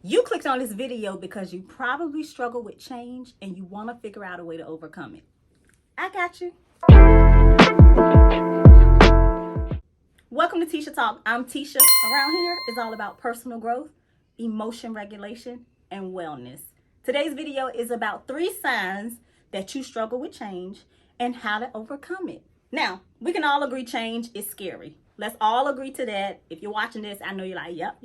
You clicked on this video because you probably struggle with change and you want to figure out a way to overcome it. I got you. Welcome to Tiesha Talk. I'm Tiesha. Around here is all about personal growth, emotion regulation, and wellness. Today's video is about 3 signs that you struggle with change and how to overcome it. Now, we can all agree change is scary. Let's all agree to that. If you're watching this, I know you're like, yep,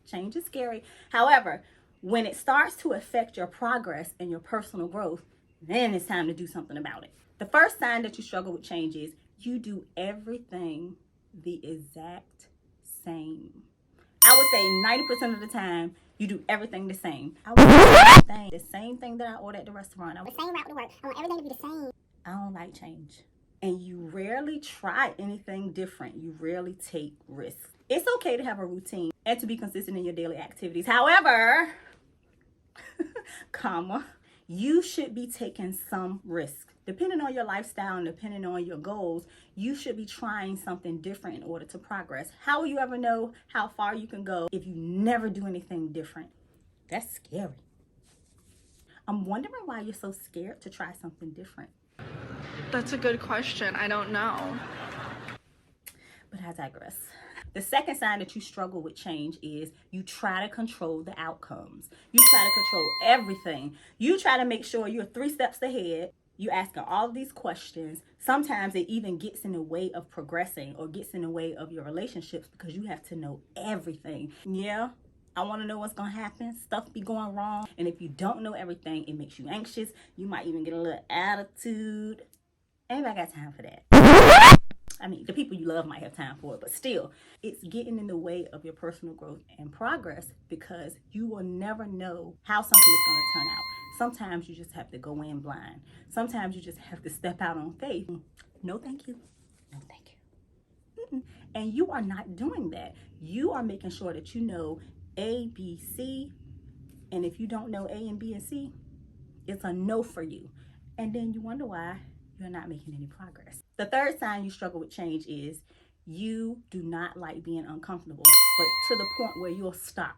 change is scary. However, when it starts to affect your progress and your personal growth, then it's time to do something about it. The first sign that you struggle with change is you do everything the exact same. I would say 90% of the time, you do everything the same. I would do the same thing that I order at the restaurant. The same route to work. I want everything to be the same. I don't like change. And you rarely try anything different. You rarely take risks. It's okay to have a routine and to be consistent in your daily activities. However, you should be taking some risks. Depending on your lifestyle and depending on your goals, you should be trying something different in order to progress. How will you ever know how far you can go if you never do anything different? That's scary. I'm wondering why you're so scared to try something different. That's a good question. I don't know. But I digress. The second sign that you struggle with change is you try to control the outcomes. You try to control everything. You try to make sure you're 3 steps ahead. You asking all of these questions. Sometimes it even gets in the way of progressing or gets in the way of your relationships because you have to know everything. Yeah, I want to know what's going to happen. Stuff be going wrong. And if you don't know everything, it makes you anxious. You might even get a little attitude. Anybody got time for that? I mean, the people you love might have time for it, but still, it's getting in the way of your personal growth and progress because you will never know how something is going to turn out. Sometimes you just have to go in blind. Sometimes you just have to step out on faith. No, thank you. No, thank you. And you are not doing that. You are making sure that you know A, B, C. And if you don't know A and B and C, it's a no for you. And then you wonder why you're not making any progress. The third sign you struggle with change is you do not like being uncomfortable, but to the point where you'll stop.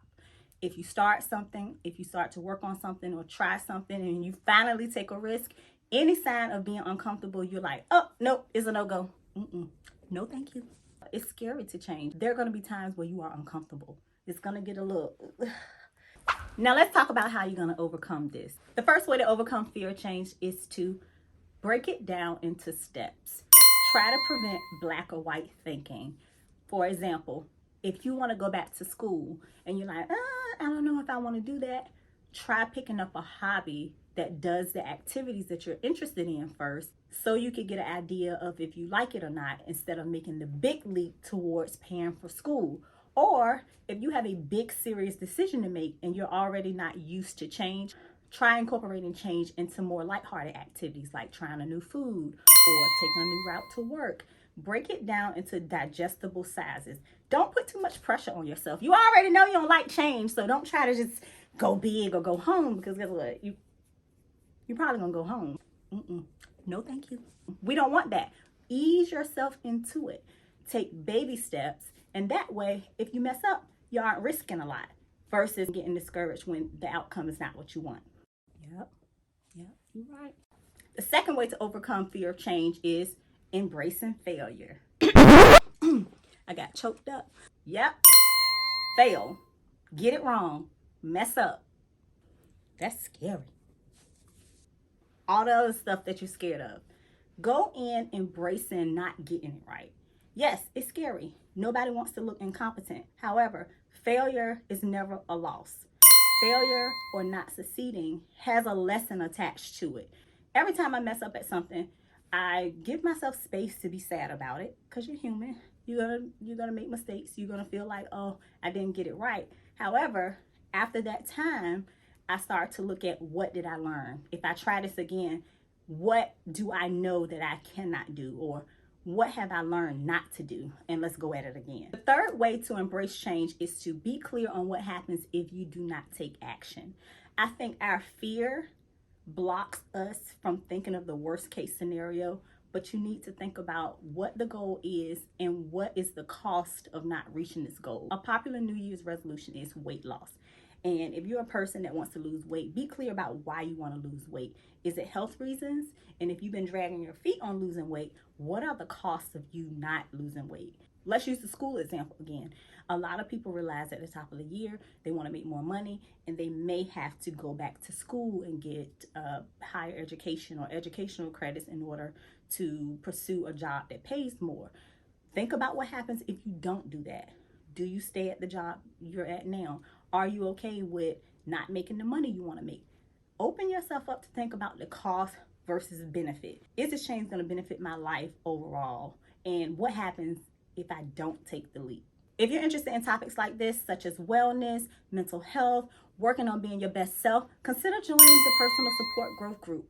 If you start something, if you start to work on something or try something and you finally take a risk, any sign of being uncomfortable, you're like, oh, nope, it's a no-go. No, thank you. It's scary to change. There are going to be times where you are uncomfortable. It's going to get a little... Now let's talk about how you're going to overcome this. The first way to overcome fear of change is to break it down into steps. Try to prevent black or white thinking. For example, if you want to go back to school and you're like, I don't know if I want to do that, try picking up a hobby that does the activities that you're interested in first so you can get an idea of if you like it or not instead of making the big leap towards paying for school. Or if you have a big serious decision to make and you're already not used to change, try incorporating change into more lighthearted activities like trying a new food or taking a new route to work. Break it down into digestible sizes. Don't put too much pressure on yourself. You already know you don't like change, so don't try to just go big or go home because guess what? You're probably going to go home. No, thank you. We don't want that. Ease yourself into it. Take baby steps, and that way, if you mess up, you aren't risking a lot versus getting discouraged when the outcome is not what you want. Yep, you're right. The second way to overcome fear of change is embracing failure. I got choked up. Yep, fail, get it wrong, mess up. That's scary. All the other stuff that you're scared of. Go in embracing not getting it right. Yes, it's scary. Nobody wants to look incompetent. However, failure is never a loss. Failure or not succeeding has a lesson attached to it. Every time I mess up at something, I give myself space to be sad about it because you're human. You're gonna make mistakes. You're gonna feel like, oh, I didn't get it right. However, after that time, I start to look at what did I learn? If I try this again, what do I know that I cannot do? Or what have I learned not to do? And let's go at it again. The third way to embrace change is to be clear on what happens if you do not take action. I think our fear blocks us from thinking of the worst case scenario, but you need to think about what the goal is and what is the cost of not reaching this goal. A popular New Year's resolution is weight loss. And if you're a person that wants to lose weight, be clear about why you want to lose weight. Is it health reasons? And if you've been dragging your feet on losing weight, what are the costs of you not losing weight? Let's use the school example again. A lot of people realize at the top of the year they want to make more money, and they may have to go back to school and get higher education or educational credits in order to pursue a job that pays more. Think about what happens if you don't do that. Do you stay at the job you're at now? Are you okay with not making the money you want to make? Open yourself up to think about the cost versus benefit. Is this change going to benefit my life overall? And what happens if I don't take the leap? If you're interested in topics like this, such as wellness, mental health, working on being your best self, consider joining the Personal Support Growth Group.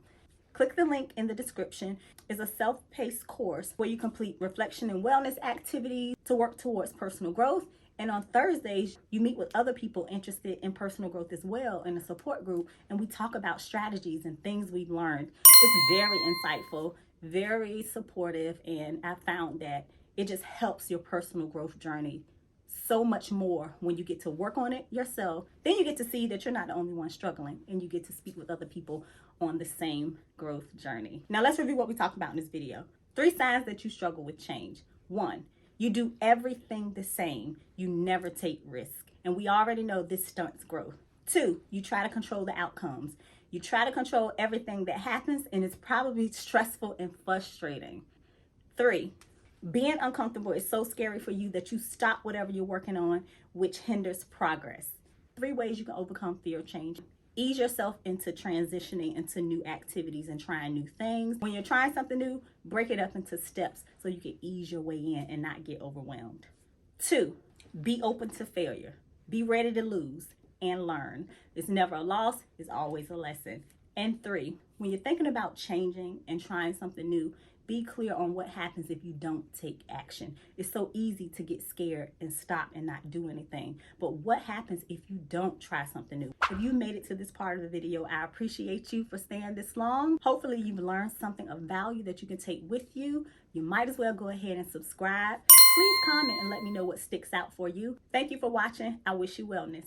Click the link in the description. It's a self-paced course where you complete reflection and wellness activities to work towards personal growth. And on Thursdays, you meet with other people interested in personal growth as well in a support group, and we talk about strategies and things we've learned. It's very insightful, very supportive, and I found that it just helps your personal growth journey so much more when you get to work on it yourself. Then you get to see that you're not the only one struggling, and you get to speak with other people on the same growth journey. Now let's review what we talked about in this video. 3 signs that you struggle with change. 1, you do everything the same. You never take risk. And we already know this stunts growth. 2, you try to control the outcomes. You try to control everything that happens, and it's probably stressful and frustrating. 3, being uncomfortable is so scary for you that you stop whatever you're working on, which hinders progress. 3 ways you can overcome fear of change. Ease yourself into transitioning into new activities and trying new things. When you're trying something new, break it up into steps so you can ease your way in and not get overwhelmed. 2, be open to failure. Be ready to lose and learn. It's never a loss, it's always a lesson. And 3, when you're thinking about changing and trying something new, be clear on what happens if you don't take action. It's so easy to get scared and stop and not do anything. But what happens if you don't try something new? If you made it to this part of the video, I appreciate you for staying this long. Hopefully you've learned something of value that you can take with you. You might as well go ahead and subscribe. Please comment and let me know what sticks out for you. Thank you for watching. I wish you wellness.